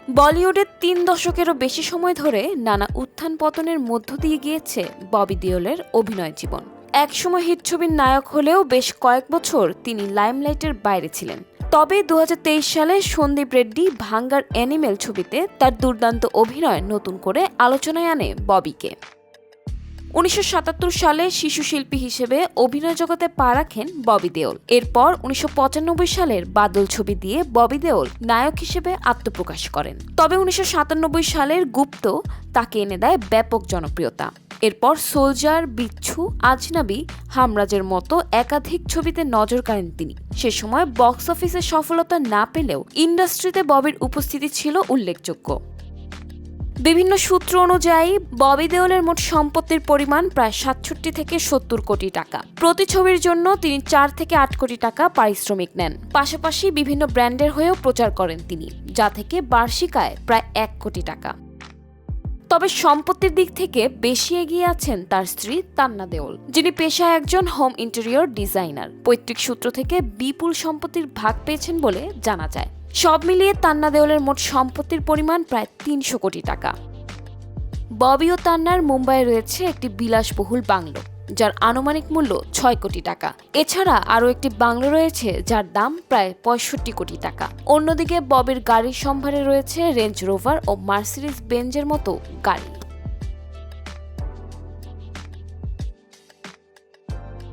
বলিউডের 3 দশকেরও বেশি সময় ধরে নানা উত্থান পতনের মধ্য দিয়ে গিয়েছে ববি দেওলের অভিনয় জীবন। একসময় হিট ছবির নায়ক হলেও বেশ কয়েক বছর তিনি লাইমলাইটের বাইরে ছিলেন। তবে 2023 সালে সন্দীপ রেড্ডি ভাঙ্গার অ্যানিমেল ছবিতে তার দুর্দান্ত অভিনয় নতুন করে আলোচনায় আনে ববিকে। 1977 সালে শিশু শিল্পী হিসেবে অভিনয় জগতে পা রাখেন ববি দেওল। এরপর 1995 সালের বাদল ছবি দিয়ে ববি দেওল নায়ক হিসেবে আত্মপ্রকাশ করেন। তবে 1997 সালের গুপ্ত তাকে এনে দেয় ব্যাপক জনপ্রিয়তা। এরপর সোলজার, বিচ্ছু, আজনাবি, হামরাজের মতো একাধিক ছবিতে নজর কাড়েন তিনি। সে সময় বক্স অফিসে সফলতা না পেলেও ইন্ডাস্ট্রিতে ববির উপস্থিতি ছিল উল্লেখযোগ্য। বিভিন্ন সূত্র অনুযায়ী ববি দেওলের মোট সম্পত্তির পরিমাণ প্রায় 67 থেকে 70 কোটি টাকা। প্রতি ছবির জন্য তিনি 4 থেকে 8 কোটি টাকা পারিশ্রমিক নেন। পাশাপাশি বিভিন্ন ব্র্যান্ডের হয়েও প্রচার করেন তিনি, যা থেকে বার্ষিক আয় প্রায় 1 কোটি টাকা। তবে সম্পত্তির দিক থেকে বেশি এগিয়ে আছেন তার স্ত্রী তান্না দেওল, যিনি পেশায় একজন হোম ইন্টেরিয়র ডিজাইনার। পৈতৃক সূত্র থেকে বিপুল সম্পত্তির ভাগ পেয়েছেন বলে জানা যায়। সব মিলিয়ে তান্না দেওলের মোট সম্পত্তির পরিমাণ প্রায় 300 কোটি টাকা। ববি ও তান্নার মুম্বাইয়ে রয়েছে একটি বিলাসবহুল বাংলো, যার আনুমানিক মূল্য 6 কোটি টাকা। এছাড়া আরও একটি বাংলো রয়েছে যার দাম প্রায় 65 কোটি টাকা। অন্যদিকে ববির গাড়ির সম্ভারে রয়েছে রেঞ্জ রোভার ও মার্সিডিজ বেঞ্জের মতো গাড়ি।